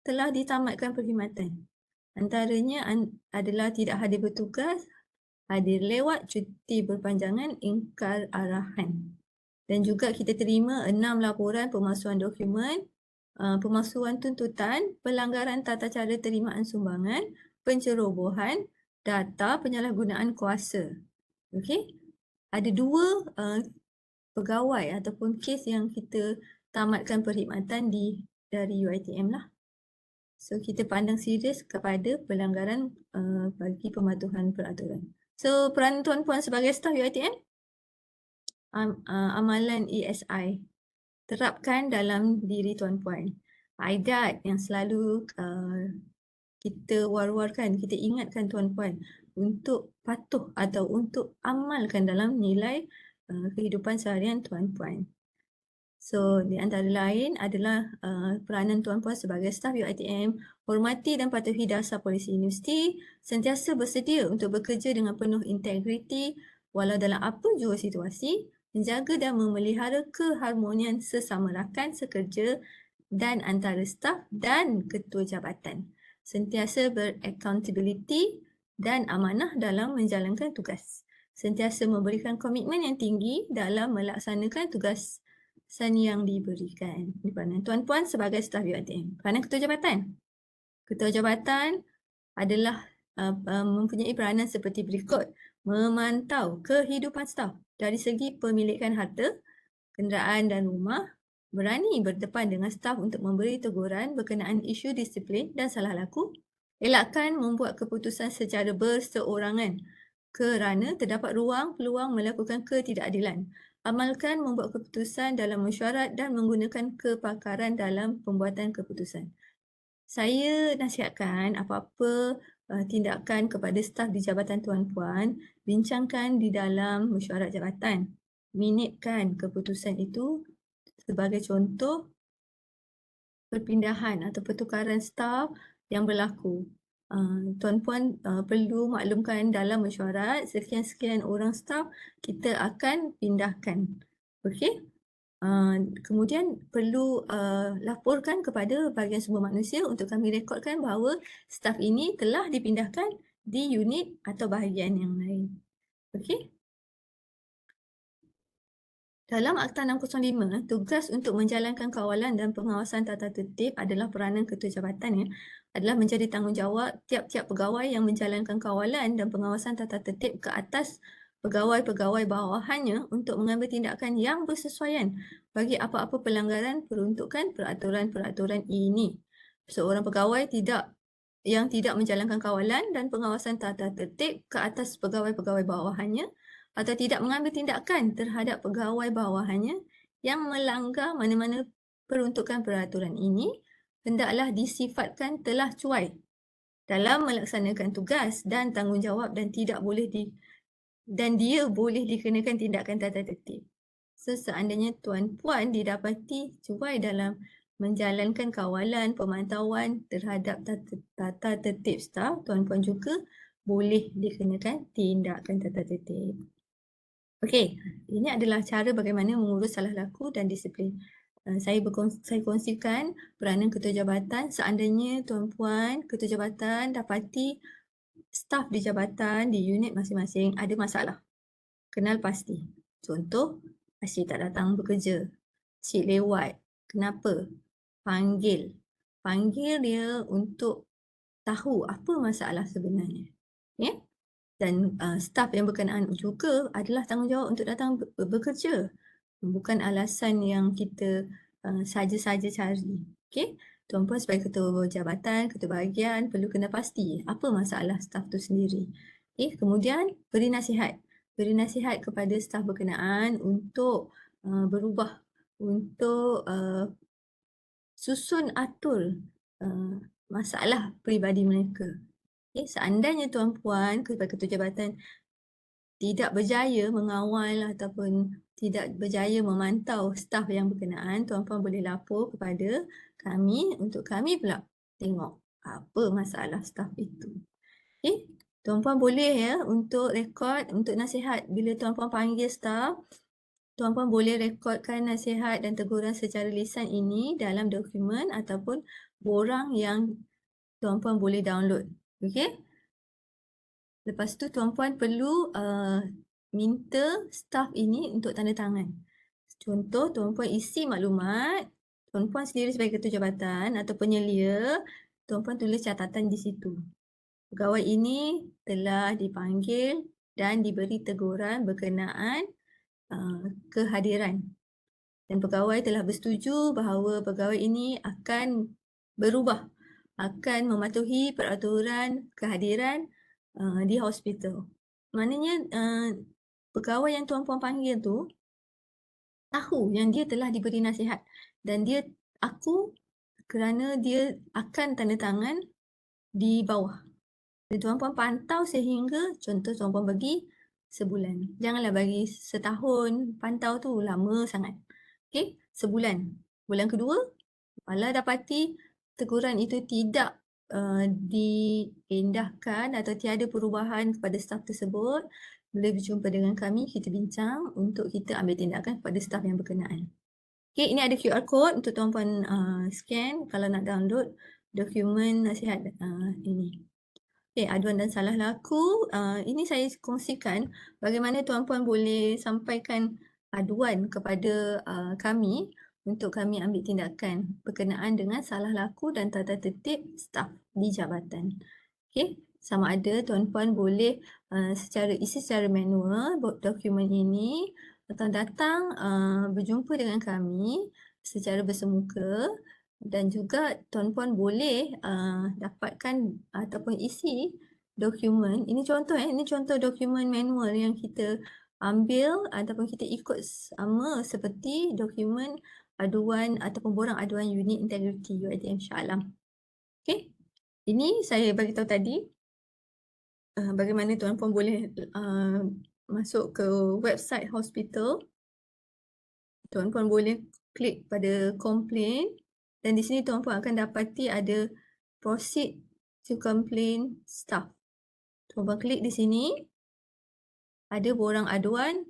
telah ditamatkan perkhidmatan. Antaranya adalah tidak hadir bertugas, hadir lewat cuti berpanjangan ingkar arahan. Dan juga kita terima 6 laporan pemalsuan dokumen, pemalsuan tuntutan, pelanggaran tata cara terimaan sumbangan, pencerobohan, data penyalahgunaan kuasa. Okey. Ada 2 pegawai ataupun kes yang kita tamatkan perkhidmatan dari UiTM lah. So kita pandang serius kepada pelanggaran bagi pematuhan peraturan. So peranan tuan-puan sebagai staf UiTM, amalan ESI terapkan dalam diri tuan-puan. Aidat yang selalu kita war-warkan, kita ingatkan tuan-puan untuk patuh atau untuk amalkan dalam nilai kehidupan seharian tuan-puan. So di antara lain adalah peranan tuan-puan sebagai staf UiTM, hormati dan patuhi dasar polisi universiti, sentiasa bersedia untuk bekerja dengan penuh integriti walau dalam apa jua situasi, menjaga dan memelihara keharmonian sesama rakan sekerja dan antara staf dan ketua jabatan. Sentiasa ber-accountability dan amanah dalam menjalankan tugas. Sentiasa memberikan komitmen yang tinggi dalam melaksanakan tugas yang diberikan. Tuan-puan sebagai staf UiTM. Peranan ketua jabatan. Ketua jabatan adalah mempunyai peranan seperti berikut. Memantau kehidupan staf dari segi pemilikan harta, kenderaan dan rumah, berani berdepan dengan staf untuk memberi teguran berkenaan isu disiplin dan salah laku, elakkan membuat keputusan secara berseorangan kerana terdapat ruang peluang melakukan ketidakadilan. Amalkan membuat keputusan dalam mesyuarat dan menggunakan kepakaran dalam pembuatan keputusan. Saya nasihatkan apa-apa tindakan kepada staf di jabatan tuan-puan, bincangkan di dalam mesyuarat jabatan. Minitkan keputusan itu sebagai contoh perpindahan atau pertukaran staf yang berlaku. Tuan-puan perlu maklumkan dalam mesyuarat sekian-sekian orang staf kita akan pindahkan. Okey? Kemudian perlu laporkan kepada bahagian sumber manusia untuk kami rekodkan bahawa staf ini telah dipindahkan di unit atau bahagian yang lain. Okey? Dalam Akta 605, tugas untuk menjalankan kawalan dan pengawasan tata tertib adalah peranan ketua jabatan adalah menjadi tanggungjawab tiap-tiap pegawai yang menjalankan kawalan dan pengawasan tata tertib ke atas pegawai-pegawai bawahannya untuk mengambil tindakan yang bersesuaian bagi apa-apa pelanggaran peruntukan peraturan-peraturan ini. Seorang pegawai yang tidak menjalankan kawalan dan pengawasan tata tertib ke atas pegawai-pegawai bawahannya atau tidak mengambil tindakan terhadap pegawai bawahannya yang melanggar mana-mana peruntukan peraturan ini, hendaklah disifatkan telah cuai dalam melaksanakan tugas dan tanggungjawab dan dia boleh dikenakan tindakan tata tertib. Seandainya tuan-puan didapati cuai dalam menjalankan kawalan pemantauan terhadap tata tertib staf, tuan-puan juga boleh dikenakan tindakan tata tertib. Okey, ini adalah cara bagaimana mengurus salah laku dan disiplin. Saya kongsikan peranan ketua jabatan seandainya tuan-puan ketua jabatan dapati staf di jabatan di unit masing-masing ada masalah. Kenal pasti. Contoh, asyik tak datang bekerja. Asyik lewat. Kenapa? Panggil dia untuk tahu apa masalah sebenarnya. Ya? Dan staf yang berkenaan juga adalah tanggungjawab untuk datang bekerja. Bukan alasan yang kita saja-saja cari. Okey? Tuan-puan sebagai ketua jabatan, ketua bahagian perlu kena pasti apa masalah staf tu sendiri. Okey, kemudian beri nasihat. Beri nasihat kepada staf berkenaan untuk berubah, untuk susun atur masalah peribadi mereka. Okay, seandainya tuan-puan kepada ketua jabatan tidak berjaya mengawal ataupun tidak berjaya memantau staf yang berkenaan, tuan-puan boleh lapor kepada kami untuk kami pula tengok apa masalah staf itu. Okay, tuan-puan boleh untuk rekod, untuk nasihat bila tuan-puan panggil staf, tuan-puan boleh rekodkan nasihat dan teguran secara lisan ini dalam dokumen ataupun borang yang tuan-puan boleh download. Okey? Lepas tu tuan-puan perlu minta staff ini untuk tanda tangan. Contoh, tuan-puan isi maklumat, tuan-puan sendiri sebagai ketua jabatan atau penyelia, tuan-puan tulis catatan di situ. Pegawai ini telah dipanggil dan diberi teguran berkenaan kehadiran. Dan pegawai telah bersetuju bahawa pegawai ini akan berubah, akan mematuhi peraturan kehadiran di hospital. Maknanya pegawai yang tuan-puan panggil tu tahu yang dia telah diberi nasihat dan dia aku kerana dia akan tanda tangan di bawah. Dan tuan-puan pantau sehingga contoh tuan-puan bagi sebulan. Janganlah bagi setahun, pantau tu lama sangat. Okey, sebulan. Bulan kedua, kalau dapati teguran itu tidak diindahkan atau tiada perubahan kepada staf tersebut, boleh berjumpa dengan kami, kita bincang untuk kita ambil tindakan kepada staf yang berkenaan. Okey, ini ada QR code untuk tuan-puan scan kalau nak download dokumen nasihat ini. Okey, aduan dan salah laku. Ini saya kongsikan bagaimana tuan-puan boleh sampaikan aduan kepada kami untuk kami ambil tindakan berkenaan dengan salah laku dan tata tertib staf di jabatan. Okey, sama ada tuan-puan boleh isi secara manual dokumen ini atau datang berjumpa dengan kami secara bersemuka. Dan juga tuan-puan boleh dapatkan ataupun isi dokumen. Ini contoh dokumen manual yang kita ambil ataupun kita ikut sama seperti dokumen aduan ataupun borang aduan unit integriti UiTM Shah Alam. Okey, ini saya bagi tahu tadi bagaimana tuan-puan boleh masuk ke website hospital. Tuan-puan boleh klik pada complain. Dan di sini tuan-puan akan dapati ada proceed to complain staff. Tuan-puan klik di sini. Ada borang aduan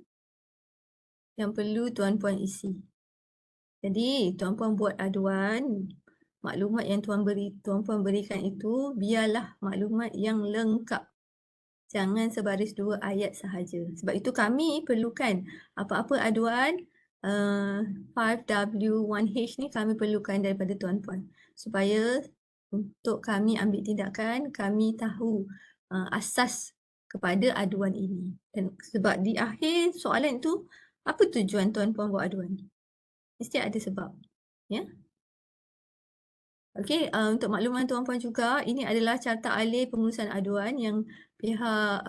yang perlu tuan-puan isi. Jadi tuan-puan buat aduan, maklumat yang tuan-puan berikan itu biarlah maklumat yang lengkap. Jangan sebaris 2 ayat sahaja. Sebab itu kami perlukan apa-apa aduan 5W1H ni kami perlukan daripada tuan-puan supaya untuk kami ambil tindakan, kami tahu asas kepada aduan ini. Dan sebab di akhir soalan itu, apa tujuan tuan-puan buat aduan? Mesti ada sebab. Ya. Okey, untuk makluman tuan-puan juga, ini adalah carta alih pengurusan aduan yang pihak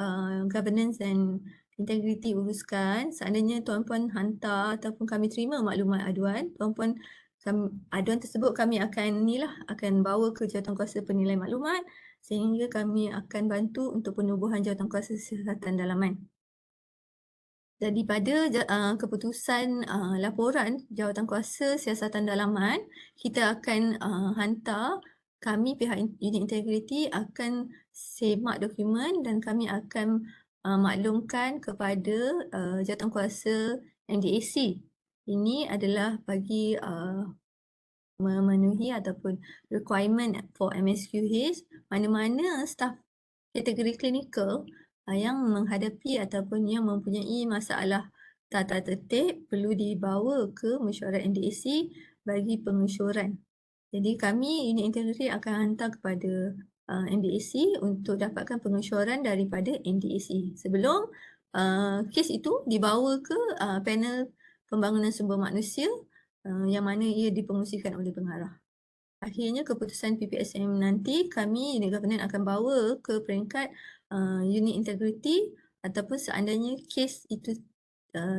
governance dan integriti uruskan. Seandainya tuan-puan hantar ataupun kami terima maklumat aduan, aduan tersebut kami akan bawa ke jawatankuasa penilai maklumat sehingga kami akan bantu untuk penubuhan jawatankuasa siasatan dalaman. Jadi pada keputusan laporan jawatankuasa siasatan dalaman, kita akan hantar, kami pihak unit integriti akan semak dokumen dan kami akan maklumkan kepada jawatankuasa NDAC. Ini adalah bagi memenuhi ataupun requirement for MSQH, mana-mana staf kategori klinikal yang menghadapi ataupun yang mempunyai masalah tata tertib perlu dibawa ke mesyuarat NDAC bagi pengesyuran. Jadi kami unit integriti akan hantar kepada NDAC untuk dapatkan pengesyuaran daripada NDAC sebelum kes itu dibawa ke panel pembangunan sumber manusia yang mana ia dipengungsikan oleh pengarah. Akhirnya keputusan PPSM nanti kami unit governance akan bawa ke peringkat unit integriti ataupun seandainya kes itu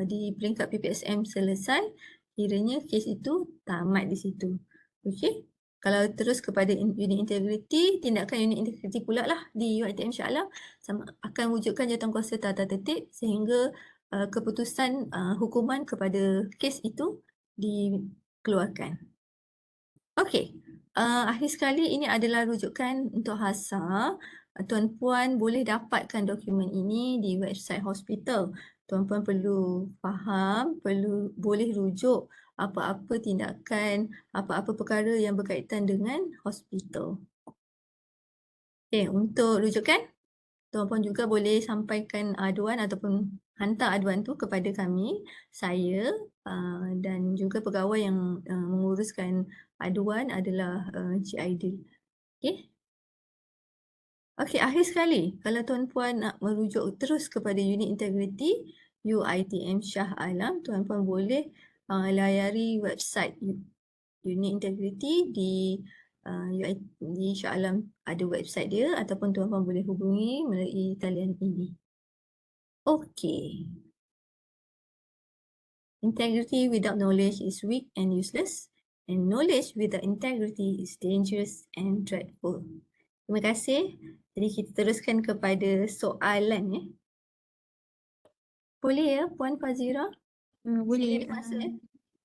di peringkat PPSM selesai, kiranya kes itu tamat di situ. Okey. Kalau terus kepada unit integriti, tindakan unit integriti pula lah di UiTM Shah Alam akan wujudkan jawatankuasa tata tertib sehingga keputusan hukuman kepada kes itu dikeluarkan. Okey. Akhir sekali ini adalah rujukan untuk HASA. Tuan-puan boleh dapatkan dokumen ini di website hospital. Tuan-puan perlu faham, boleh rujuk apa-apa tindakan, apa-apa perkara yang berkaitan dengan hospital. Okey, untuk rujukan Tuan-puan juga boleh sampaikan aduan ataupun hantar aduan tu kepada kami, saya dan juga pegawai yang menguruskan aduan adalah Cik Aidil. Okey? Okey, akhir sekali, kalau tuan-puan nak merujuk terus kepada unit integriti UiTM Shah Alam, tuan-puan boleh layari website unit integriti di Shah Alam, ada website dia, ataupun tuan-puan boleh hubungi melalui talian ini. Okey. Integrity without knowledge is weak and useless, and knowledge without integrity is dangerous and dreadful. Terima kasih. Jadi kita teruskan kepada soalan ya. Boleh ya Puan Fazira? Boleh. Ada masa ya?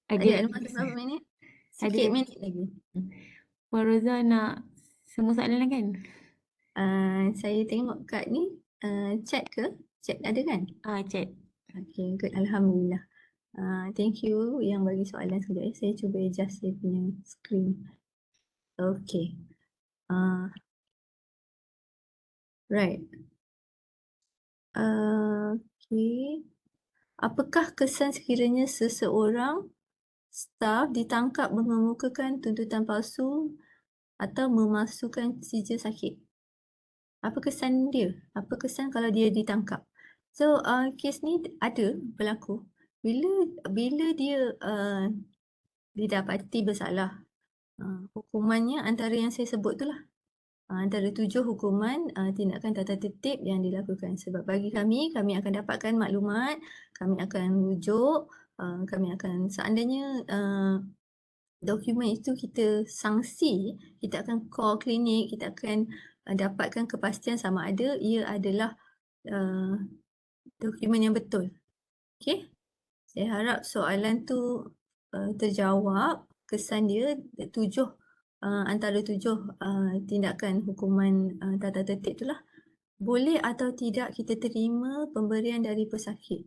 Ada Ada masa berapa minit? Ada. Sikit minit lagi. Puan Roza nak semua soalan kan? Saya tengok kat ni, chat ke? Chat ada kan? Chat. Okay, good. Alhamdulillah. Thank you yang bagi soalan sekejap ya. Saya cuba adjust saya punya screen. Okay. Right. Okay. Apakah kesan sekiranya seseorang staf ditangkap mengemukakan tuntutan palsu atau memasukkan sijil sakit? Apa kesan dia? Apa kesan kalau dia ditangkap? So, kes ni ada berlaku. Bila dia didapati bersalah, hukumannya antara yang saya sebut tu lah. Antara 7 hukuman tindakan tata tertib yang dilakukan. Sebab bagi kami akan dapatkan maklumat, kami akan rujuk, kami akan seandainya dokumen itu kita sangsi, kita akan call klinik, kita akan dapatkan kepastian sama ada ia adalah dokumen yang betul. Okey? Saya harap soalan tu terjawab. Kesan dia 7 antara 7 tindakan hukuman tata tertib itulah. Boleh atau tidak kita terima pemberian dari pesakit.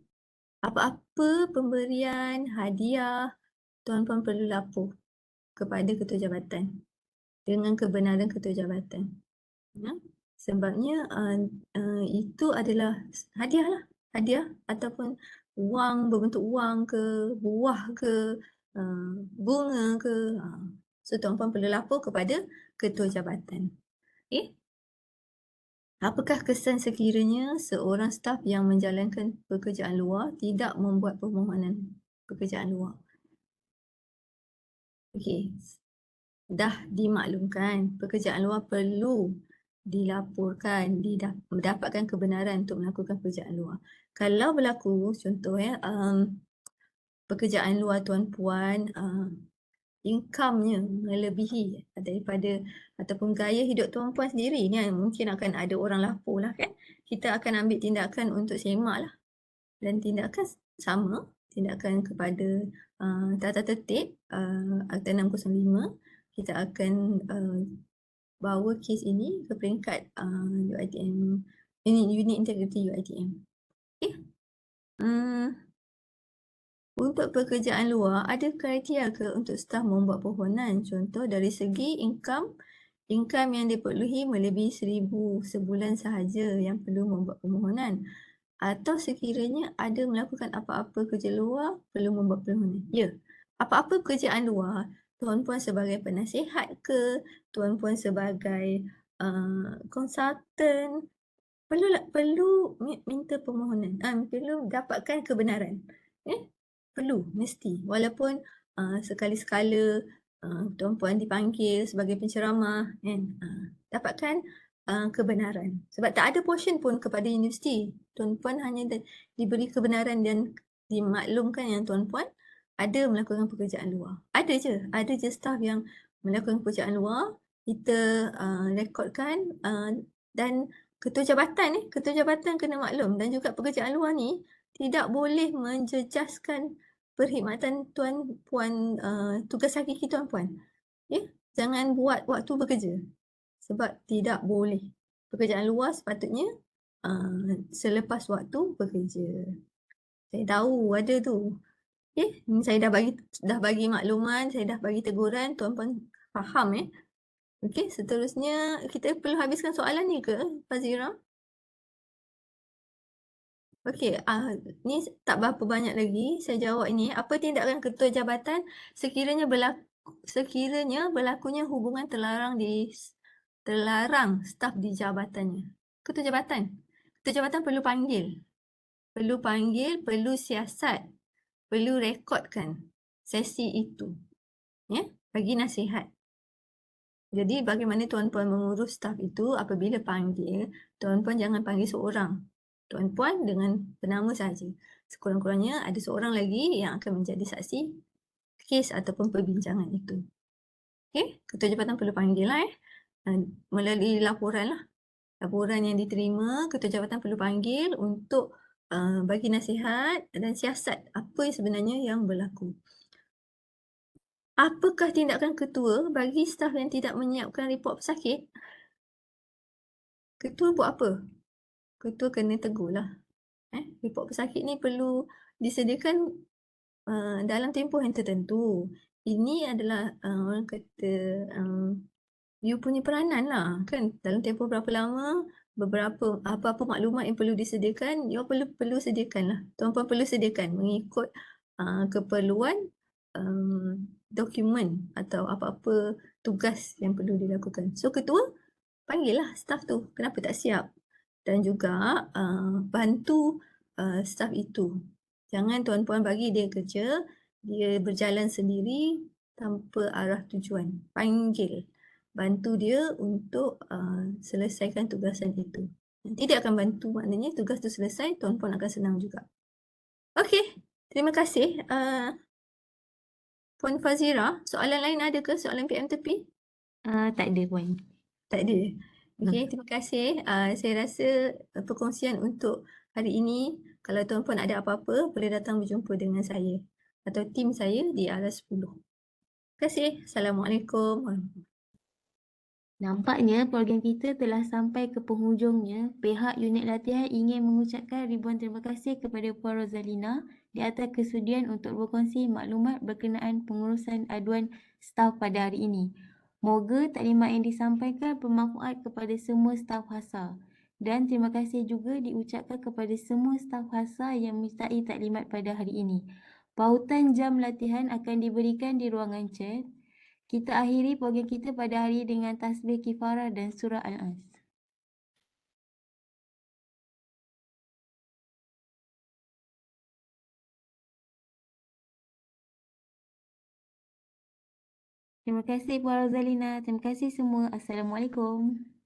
Apa-apa pemberian, hadiah, tuan-puan perlu lapor kepada ketua jabatan dengan kebenaran ketua jabatan. Ya? Sebabnya itu adalah hadiah lah. Hadiah ataupun wang, berbentuk wang ke, buah ke, bunga ke. So tuan-puan perlu lapor kepada ketua jabatan. Okay? Apakah kesan sekiranya seorang staf yang menjalankan pekerjaan luar tidak membuat permohonan pekerjaan luar? Okey. Dah dimaklumkan pekerjaan luar perlu dilaporkan, mendapatkan kebenaran untuk melakukan pekerjaan luar. Kalau berlaku contoh ya, pekerjaan luar tuan-puan income-nya melebihi daripada ataupun gaya hidup tuan-puan sendiri ni, mungkin akan ada orang lapor lah kan. Kita akan ambil tindakan untuk semak lah. Dan tindakan sama, tindakan kepada tata tertib Akta 605, kita akan bawa kes ini ke peringkat UiTM, unit integriti UiTM. Okay. Untuk pekerjaan luar, ada kriteria ke untuk staf membuat permohonan? Contoh dari segi income yang diperluhi melebihi 1,000 sebulan sahaja yang perlu membuat permohonan. Atau sekiranya ada melakukan apa-apa kerja luar, perlu membuat permohonan. Ya, apa-apa pekerjaan luar, tuan-puan sebagai penasihat ke, tuan-puan sebagai konsultan, perlu minta permohonan, perlu dapatkan kebenaran. Perlu, mesti. Walaupun sekali-sekala tuan-puan dipanggil sebagai penceramah, dapatkan kebenaran. Sebab tak ada portion pun kepada universiti. Tuan-puan hanya diberi kebenaran dan dimaklumkan yang tuan-puan ada melakukan pekerjaan luar. Ada je staf yang melakukan pekerjaan luar, kita rekodkan dan ketua jabatan kena maklum, dan juga pekerjaan luar ni tidak boleh menjejaskan perkhidmatan tuan-puan, tugas hakiki tuan-puan. Ya, jangan buat waktu bekerja. Sebab tidak boleh. Pekerjaan luar sepatutnya selepas waktu bekerja. Saya tahu ada tu. Okay, saya dah bagi makluman, saya dah bagi teguran, tuan-puan faham ya. Okey, seterusnya kita perlu habiskan soalan ni ke, Fazira? Okey, ni tak berapa banyak lagi saya jawab ini. Apa tindakan ketua jabatan sekiranya berlakunya hubungan terlarang staf di jabatannya? Ketua jabatan. Ketua jabatan perlu panggil, perlu siasat, perlu rekodkan sesi itu. Ya, bagi nasihat. Jadi bagaimana tuan-puan mengurus staf itu apabila panggil, tuan-puan jangan panggil seorang. Tuan-puan dengan penama saja. Sekurang-kurangnya ada seorang lagi yang akan menjadi saksi kes ataupun perbincangan itu. Okey, ketua jabatan perlu panggil lah melalui laporan lah. Laporan yang diterima, ketua jabatan perlu panggil untuk bagi nasihat dan siasat apa yang sebenarnya yang berlaku. Apakah tindakan ketua bagi staf yang tidak menyiapkan report pesakit? Ketua buat apa? Ketua kena tegur lah. Report pesakit ni perlu disediakan dalam tempoh yang tertentu. Ini adalah orang kata you punya peranan lah kan. Dalam tempoh berapa lama, beberapa apa-apa maklumat yang perlu disediakan, you perlu sediakan lah. Tuan-puan perlu sediakan mengikut keperluan dokumen atau apa-apa tugas yang perlu dilakukan. So ketua panggil lah staff tu, kenapa tak siap? Dan juga bantu staff itu. Jangan tuan-puan bagi dia kerja, dia berjalan sendiri tanpa arah tujuan. Panggil, bantu dia untuk selesaikan tugasan itu. Nanti dia akan bantu, maknanya tugas tu selesai, tuan-puan akan senang juga. Okey, terima kasih. Puan Fazira, soalan lain ada ke? Soalan PM tepi? Tak ada Puan. Tak ada. Okey, terima kasih. Saya rasa perkongsian untuk hari ini, kalau tuan-puan ada apa-apa, boleh datang berjumpa dengan saya atau tim saya di Alas 10. Terima kasih. Assalamualaikum. Nampaknya program kita telah sampai ke penghujungnya. Pihak unit latihan ingin mengucapkan ribuan terima kasih kepada Puan Rozalina di atas kesudian untuk berkongsi maklumat berkenaan pengurusan aduan staf pada hari ini. Moga taklimat yang disampaikan bermanfaat kepada semua staf HASA. Dan terima kasih juga diucapkan kepada semua staf HASA yang menyertai taklimat pada hari ini. Pautan jam latihan akan diberikan di ruangan chat. Kita akhiri program kita pada hari dengan tasbih kifarah dan surah Al-As. Terima kasih Puan Rozalina. Terima kasih semua. Assalamualaikum.